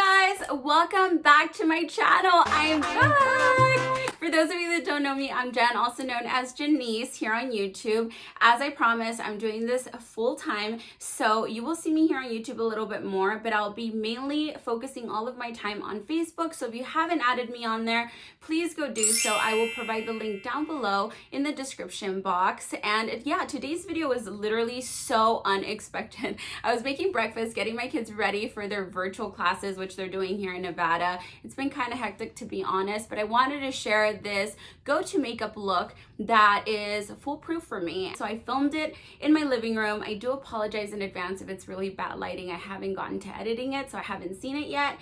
guys, welcome back to my channel. I am back. For those of you that don't know me, I'm Jen, also known as Janice here on YouTube. As I promised, I'm doing this full time, so you will see me here on YouTube a little bit more, but I'll be mainly focusing all of my time on Facebook. So if you haven't added me on there, please go do so. I will provide the link down below in the description box. And yeah, today's video was literally so unexpected. I was making breakfast, getting my kids ready for their virtual classes, which they're doing here in Nevada. It's been kind of hectic, to be honest, but I wanted to share this go-to makeup look that is foolproof for me. So I filmed it in my living room. I do apologize in advance if it's really bad lighting. I haven't gotten to editing it, so I haven't seen it yet.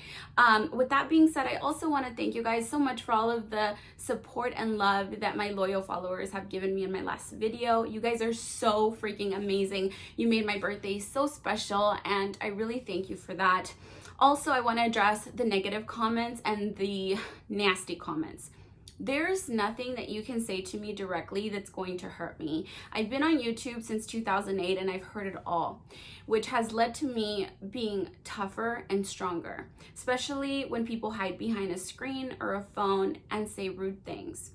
With that being said, I also want to thank you guys so much for all of the support and love that my loyal followers have given me in my last video. You guys are so freaking amazing. You made my birthday so special, and I really thank you for that. Also, I want to address the negative comments and the nasty comments. There's nothing that you can say to me directly that's going to hurt me. I've been on YouTube since 2008 and I've heard it all, which has led to me being tougher and stronger, especially when people hide behind a screen or a phone and say rude things.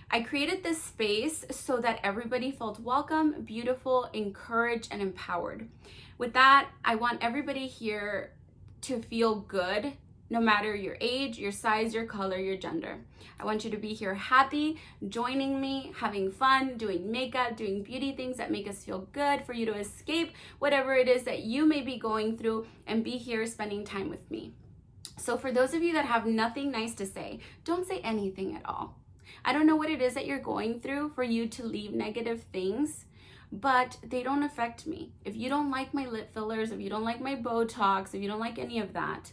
I created this space so that everybody felt welcome, beautiful, encouraged, and empowered. With that, I want everybody here to feel good, no matter your age, your size, your color, your gender. I want you to be here happy, joining me, having fun, doing makeup, doing beauty things that make us feel good, for you to escape whatever it is that you may be going through and be here spending time with me. So for those of you that have nothing nice to say, don't say anything at all. I don't know what it is that you're going through for you to leave negative things, but they don't affect me. If you don't like my lip fillers, if you don't like my Botox, if you don't like any of that,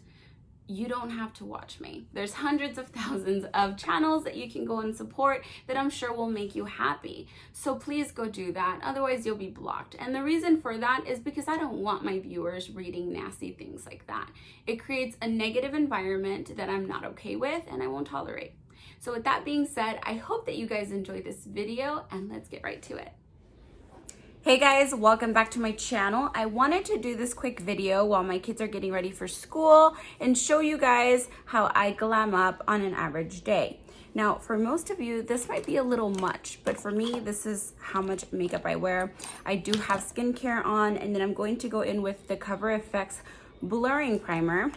you don't have to watch me. There's hundreds of thousands of channels that you can go and support that I'm sure will make you happy. So please go do that. Otherwise, you'll be blocked. And the reason for that is because I don't want my viewers reading nasty things like that. It creates a negative environment that I'm not okay with and I won't tolerate. So with that being said, I hope that you guys enjoyed this video, and let's get right to it. Hey guys, welcome back to my channel. I wanted to do this quick video while my kids are getting ready for school and show you guys how I glam up on an average day. Now, for most of you, this might be a little much, but for me, this is how much makeup I wear. I do have skincare on, and then I'm going to go in with the Cover FX Blurring Primer,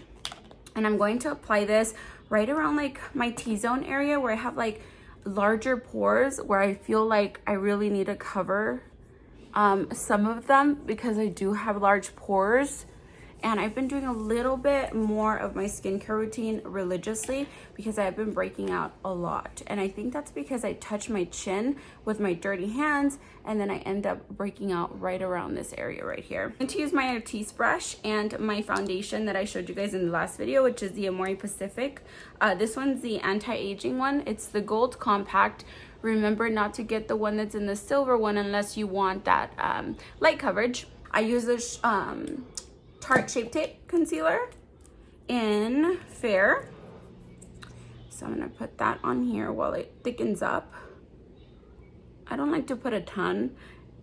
and I'm going to apply this right around like my T-zone area where I have like larger pores, where I feel like I really need to cover some of them because I do have large pores. And I've been doing a little bit more of my skincare routine religiously because I've been breaking out a lot. And I think that's because I touch my chin with my dirty hands and then I end up breaking out right around this area right here. I'm going to use my Artis brush and my foundation that I showed you guys in the last video, which is the Amore Pacific. This one's the anti-aging one. It's the Gold Compact. Remember not to get the one that's in the silver one unless you want that light coverage. I use this Tarte Shape Tape Concealer in Fair. So I'm gonna put that on here while it thickens up. I don't like to put a ton,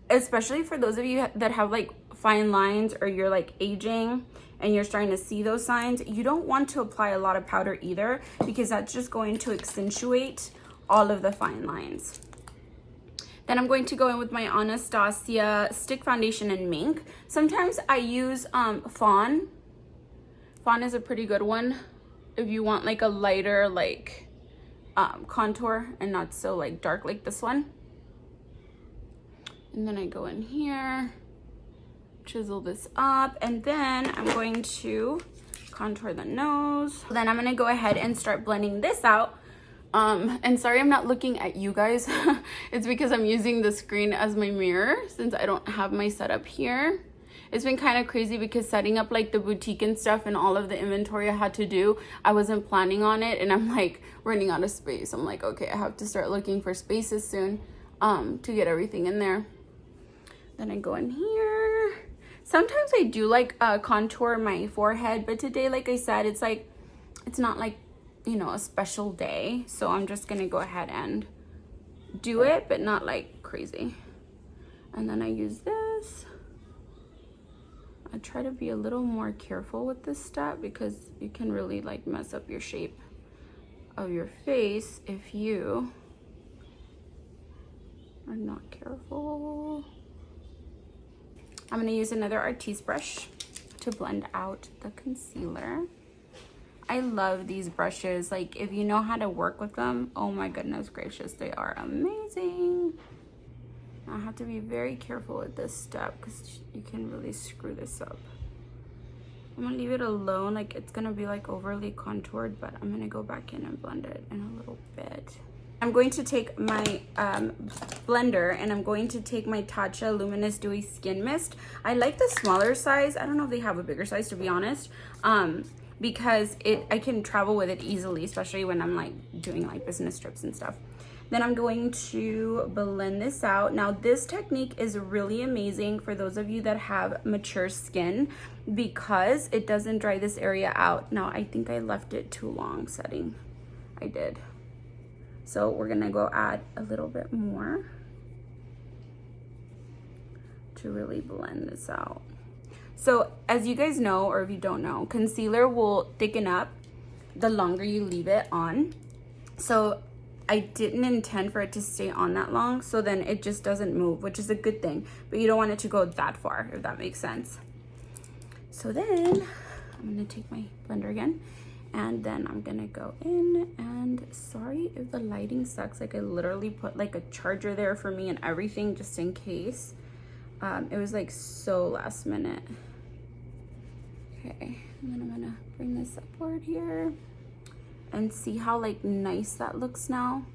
especially for those of you that have like fine lines or you're like aging and you're starting to see those signs. You don't want to apply a lot of powder either because that's just going to accentuate all of the fine lines. Then I'm going to go in with my Anastasia Stick Foundation in Mink. Sometimes I use Fawn. Fawn is a pretty good one if you want like a lighter like contour and not so like dark like this one. And then I go in here, chisel this up, and then I'm going to contour the nose. Then I'm gonna go ahead and start blending this out. And sorry I'm not looking at you guys. It's because I'm using the screen as my mirror since I don't have my setup here. It's been kind of crazy because setting up like the boutique and stuff and all of the inventory I had to do, I wasn't planning on it and I'm like running out of space. I'm like, okay, I have to start looking for spaces soon to get everything in there. Then I go in here. Sometimes I do like contour my forehead, but today, like I said, it's like, it's not like, you know, a special day, so I'm just gonna go ahead and do it, but not like crazy. And then I use this. I try to be a little more careful with this step because you can really like mess up your shape of your face if you are not careful. I'm gonna use another Artiste brush to blend out the concealer. I love these brushes. Like, if you know how to work with them, oh my goodness gracious, they are amazing. I have to be very careful with this step because you can really screw this up. I'm gonna leave it alone. Like, it's gonna be like overly contoured, but I'm gonna go back in and blend it in a little bit. I'm going to take my blender and I'm going to take my Tatcha Luminous Dewy Skin Mist. I like the smaller size. I don't know if they have a bigger size, to be honest, because I can travel with it easily, especially when I'm like doing like business trips and stuff. Then I'm going to blend this out. Now, this technique is really amazing for those of you that have mature skin because it doesn't dry this area out. Now, I think I left it too long setting. I did. So we're gonna go add a little bit more to really blend this out. So as you guys know, or if you don't know, concealer will thicken up the longer you leave it on. So I didn't intend for it to stay on that long, so then it just doesn't move, which is a good thing, but you don't want it to go that far, if that makes sense. So then I'm gonna take my blender again, and then I'm gonna go in, and sorry if the lighting sucks, like I literally put like a charger there for me and everything just in case. It was like so last minute. Okay, and then I'm gonna bring this upward here and see how like nice that looks now.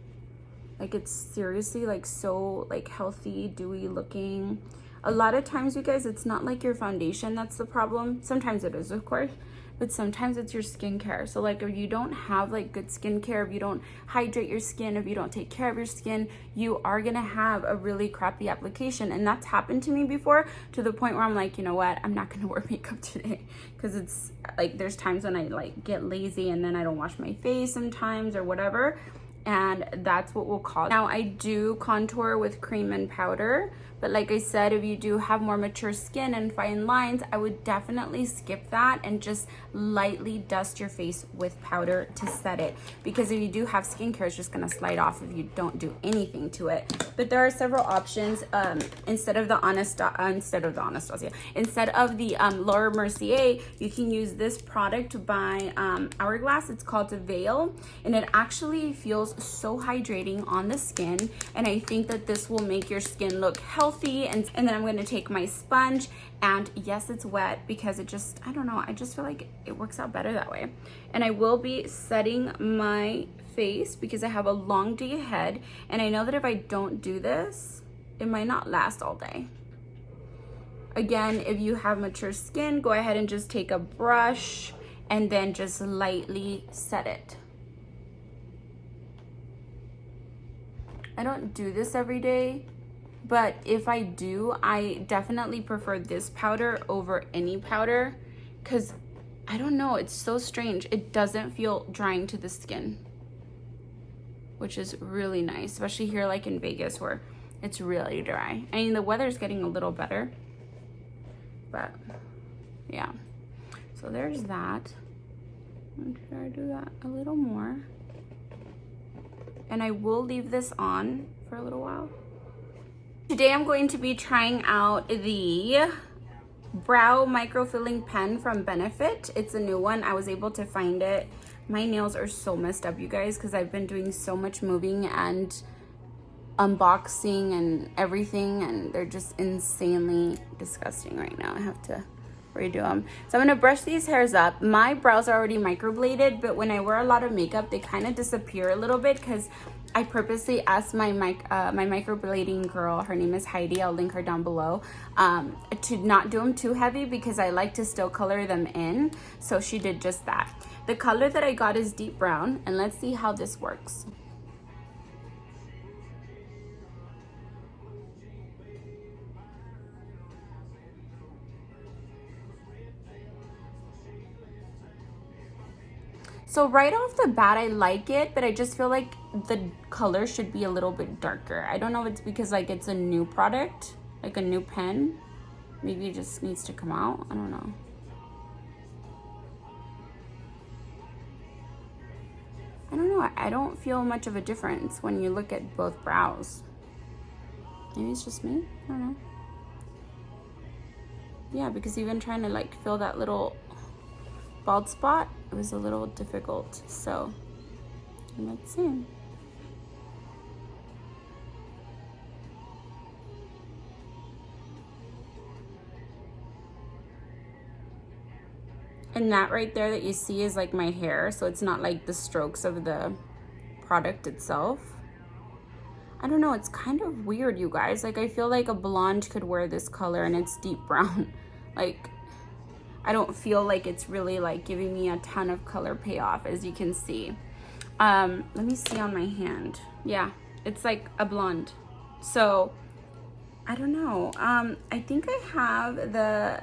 Like, it's seriously like so like healthy, dewy looking. A lot of times, you guys, it's not like your foundation that's the problem. Sometimes it is, of course, but sometimes it's your skincare. So like, if you don't have like good skincare, if you don't hydrate your skin, if you don't take care of your skin, you are gonna have a really crappy application. And that's happened to me before, to the point where I'm like, you know what, I'm not gonna wear makeup today, because it's like there's times when I like get lazy and then I don't wash my face sometimes or whatever, and that's what will cause. Now, I do contour with cream and powder, but like I said, if you do have more mature skin and fine lines, I would definitely skip that and just lightly dust your face with powder to set it, because if you do have skincare, it's just gonna slide off if you don't do anything to it. But there are several options. Instead of the Laura Mercier, you can use this product by Hourglass. It's called Veil, and it actually feels so hydrating on the skin, and I think that this will make your skin look healthy. And then I'm going to take my sponge, and yes, it's wet because it just, I don't know, I just feel like it works out better that way. And I will be setting my face because I have a long day ahead, and I know that if I don't do this, it might not last all day. Again, if you have mature skin, go ahead and just take a brush and then just lightly set it. I don't do this every day, but if I do, I definitely prefer this powder over any powder, because I don't know, it's so strange. It doesn't feel drying to the skin, which is really nice, especially here like in Vegas where it's really dry. I mean, the weather's getting a little better, but yeah. So there's that. I'm gonna try to do that a little more. And I will leave this on for a little while. Today I'm going to be trying out the Brow Microfilling Pen from Benefit. It's a new one. I was able to find it. My nails are so messed up, you guys, because I've been doing so much moving and unboxing and everything, and they're just insanely disgusting right now. I have to redo them. So I'm gonna brush these hairs up. My brows are already microbladed, but when I wear a lot of makeup, they kind of disappear a little bit because I purposely asked my microblading girl, her name is Heidi, I'll link her down below, to not do them too heavy because I like to still color them in. So she did just that. The color that I got is deep brown, and let's see how this works. So right off the bat, I like it, but I just feel like the color should be a little bit darker. I don't know if it's because like it's a new product, like a new pen, Maybe it just needs to come out. I don't know. I don't know. I don't feel much of a difference when you look at both brows. Maybe it's just me. I don't know. Yeah, because even trying to like fill that little bald spot, it was a little difficult. So let's see. And that right there that you see is like my hair, so it's not like the strokes of the product itself. I don't know, it's kind of weird, you guys. Like, I feel like a blonde could wear this color and it's deep brown. Like, I don't feel like it's really like giving me a ton of color payoff, as you can see. Let me see on my hand. Yeah, it's like a blonde. So I don't know. I think I have the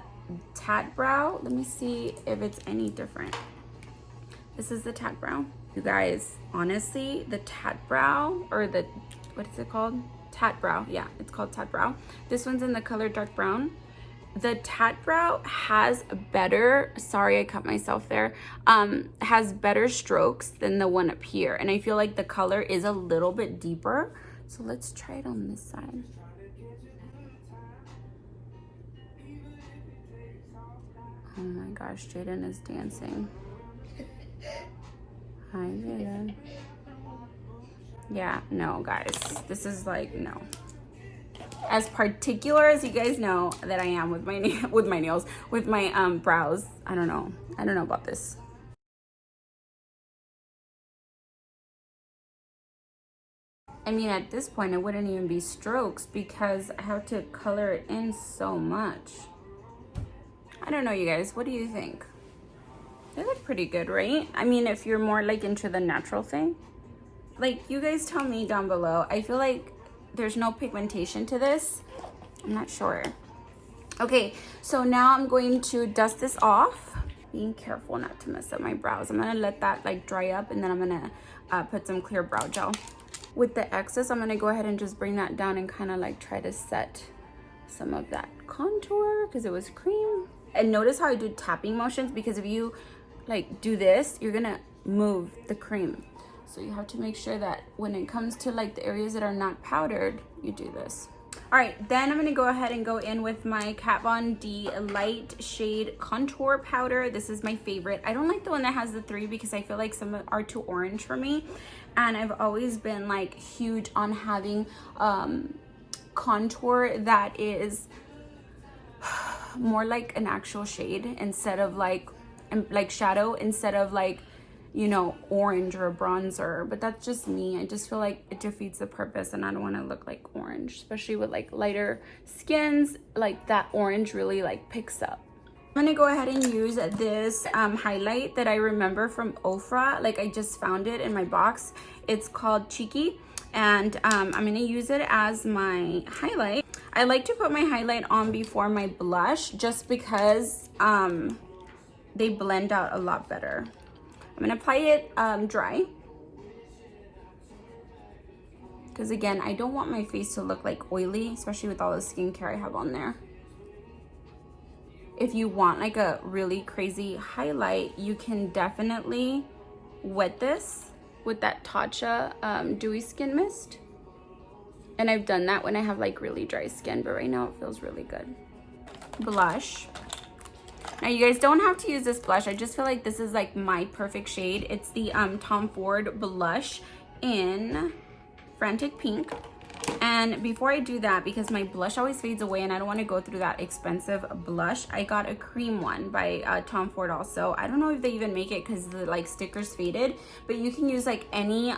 tat brow. Let me see if it's any different. This is the tat brow. You guys, honestly, the tat brow, or the, what is it called? Tat brow. Yeah, it's called tat brow. This one's in the color dark brown. The tat brow has better, sorry I cut myself there, has better strokes than the one up here. And I feel like the color is a little bit deeper. So let's try it on this side. Oh my gosh, Jaden is dancing. Hi, Jaden. Yeah, no, guys. This is like, no. As particular as you guys know that I am with my nails, with my brows. I don't know. I don't know about this. I mean, at this point, it wouldn't even be strokes because I have to color it in so much. I don't know, you guys. What do you think? They look pretty good, right? I mean, if you're more like into the natural thing. Like, you guys tell me down below. I feel like there's no pigmentation to this. I'm not sure. Okay, so now I'm going to dust this off. Being careful not to mess up my brows. I'm gonna let that like dry up, and then I'm gonna put some clear brow gel. With the excess, I'm gonna go ahead and just bring that down and kind of like try to set some of that contour because it was cream. And notice how I do tapping motions, because if you like do this, you're gonna move the cream. So you have to make sure that when it comes to like the areas that are not powdered, you do this. All right, then I'm gonna go ahead and go in with my Kat Von D Light Shade Contour Powder. This is my favorite. I don't like the one that has the 3 because I feel like some are too orange for me. And I've always been like huge on having contour that is more like an actual shade instead of like shadow, instead of like, you know, orange or a bronzer. But that's just me. I just feel like it defeats the purpose, and I don't want to look like orange, especially with like lighter skins. Like that orange really like picks up. I'm gonna go ahead and use this highlight that I remember from Ofra. Like, I just found it in my box. It's called Cheeky, and I'm gonna use it as my highlight. I like to put my highlight on before my blush just because they blend out a lot better. I'm gonna apply it dry, because again, I don't want my face to look like oily, especially with all the skincare I have on there. If you want like a really crazy highlight, you can definitely wet this with that Tatcha Dewy Skin Mist. And I've done that when I have like really dry skin, but right now it feels really good. Blush. Now you guys don't have to use this blush. I just feel like this is like my perfect shade. It's the Tom Ford blush in Frantic Pink. And before I do that, because my blush always fades away and I don't want to go through that expensive blush, I got a cream one by Tom Ford also. I don't know if they even make it because the like stickers faded, but you can use like any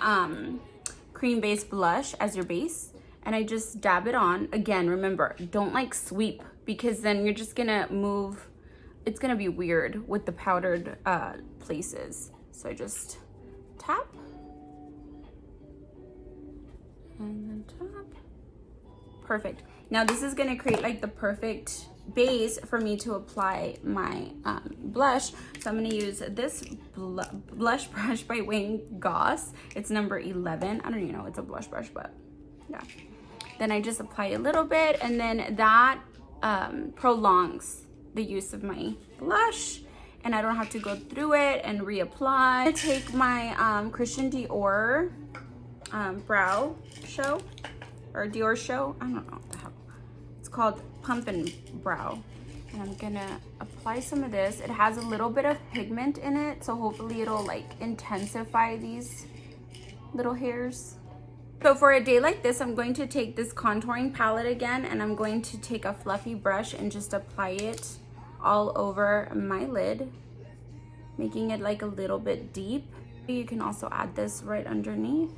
cream based blush as your base. And I just dab it on. Again, remember, don't like sweep, because then you're just gonna move. It's gonna be weird with the powdered places. So I just tap. And then tap. Perfect. Now this is gonna create like the perfect base for me to apply my blush. So I'm gonna use this blush brush by Wayne Goss. It's number 11. I don't even know it's a blush brush, but yeah. Then I just apply a little bit, and then that prolongs the use of my blush, and I don't have to go through it and reapply. I'm gonna take my Christian Dior brow show, or Dior show, I don't know what the hell. It's called Pump and Brow. And I'm gonna apply some of this. It has a little bit of pigment in it, so hopefully it'll like intensify these little hairs. So for a day like this, I'm going to take this contouring palette again, and I'm going to take a fluffy brush and just apply it all over my lid, making it like a little bit deep. You can also add this right underneath.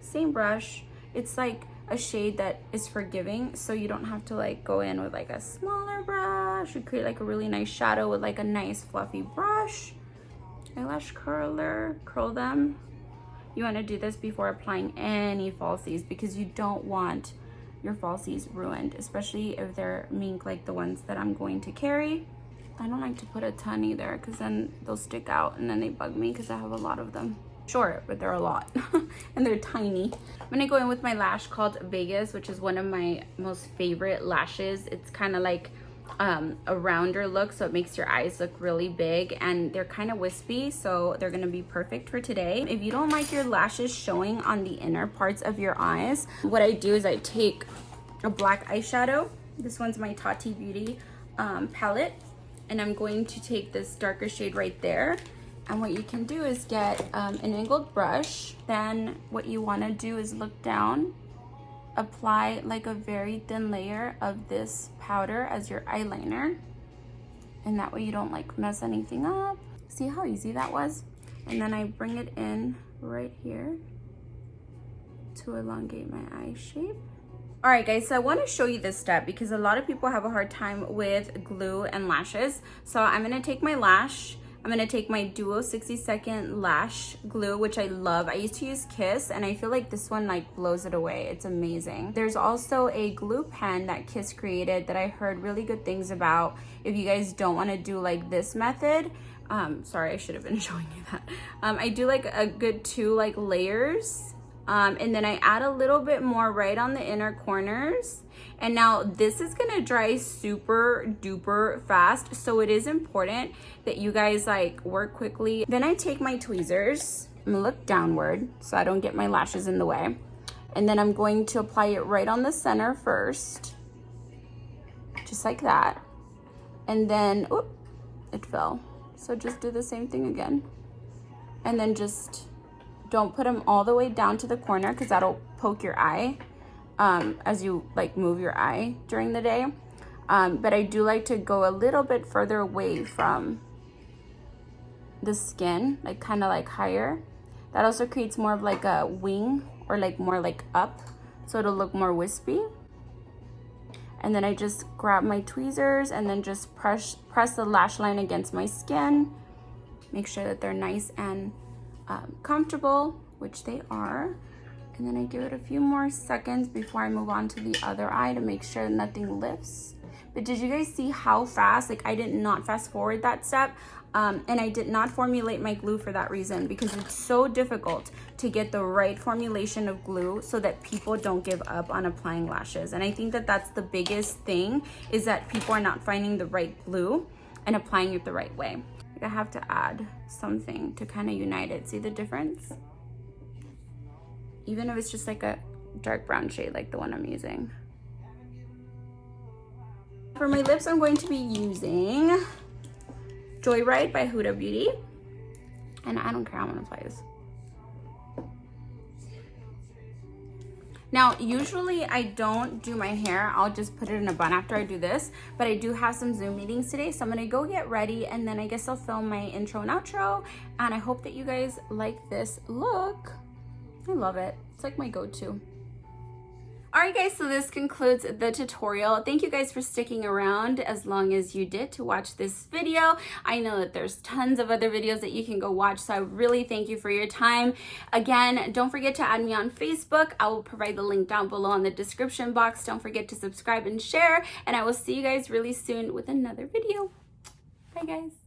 Same brush. It's like a shade that is forgiving, so you don't have to like go in with like a smaller brush. You create like a really nice shadow with like a nice fluffy brush. Eyelash curler, curl them. You want to do this before applying any falsies, because you don't want your falsies ruined, especially if they're mink like the ones that I'm going to carry. I don't like to put a ton either, because then they'll stick out and then they bug me because I have a lot of them. Short, but they're a lot and they're tiny. I'm gonna go in with my lash called Vegas, which is one of my most favorite lashes. It's kind of like a rounder look, so it makes your eyes look really big, and they're kind of wispy, so they're gonna be perfect for today. If you don't like your lashes showing on the inner parts of your eyes, what I do is I take a black eyeshadow. This one's my Tati Beauty palette, and I'm going to take this darker shade right there. And what you can do is get an angled brush. Then what you want to do is look down, apply like a very thin layer of this powder as your eyeliner, and that way you don't like mess anything up. See how easy that was? And then I bring it in right here to elongate my eye shape. All right guys, so I want to show you this step because a lot of people have a hard time with glue and lashes. So I'm going to take my lash, I'm going to take my Duo 60-second lash glue, which I love. I used to use Kiss, and I feel like this one like blows it away. It's amazing. There's also a glue pen that Kiss created that I heard really good things about. If you guys don't want to do like this method, sorry, I should have been showing you that. I do like a good 2 like layers, and then I add a little bit more right on the inner corners. And now this is gonna dry super duper fast, so it is important that you guys like work quickly. Then I take my tweezers, I'm gonna look downward so I don't get my lashes in the way, and then I'm going to apply it right on the center first, just like that. And then, oop, it fell. So just do the same thing again, and then just don't put them all the way down to the corner because that'll poke your eye as you like move your eye during the day. But I do like to go a little bit further away from the skin, like kind of like higher. That also creates more of like a wing, or like more like up, so it'll look more wispy. And then I just grab my tweezers and then just press the lash line against my skin. Make sure that they're nice and comfortable, which they are. And then I give it a few more seconds before I move on to the other eye to make sure nothing lifts. But did you guys see how fast? Like I did not fast forward that step. And I did not formulate my glue for that reason, because it's so difficult to get the right formulation of glue so that people don't give up on applying lashes. And I think that that's the biggest thing, is that people are not finding the right glue and applying it the right way. Like I have to add something to kind of unite it. See the difference? Even if it's just like a dark brown shade like the one I'm using. For my lips, I'm going to be using Joyride by Huda Beauty. And I don't care, I'm gonna apply this. Now, usually I don't do my hair. I'll just put it in a bun after I do this. But I do have some Zoom meetings today, so I'm gonna go get ready, and then I guess I'll film my intro and outro. And I hope that you guys like this look. I love it. It's like my go-to. All right guys, so this concludes the tutorial. Thank you guys for sticking around as long as you did to watch this video. I know that there's tons of other videos that you can go watch, so I really thank you for your time. Again, don't forget to add me on Facebook. I will provide the link down below in the description box. Don't forget to subscribe and share, and I will see you guys really soon with another video. Bye guys.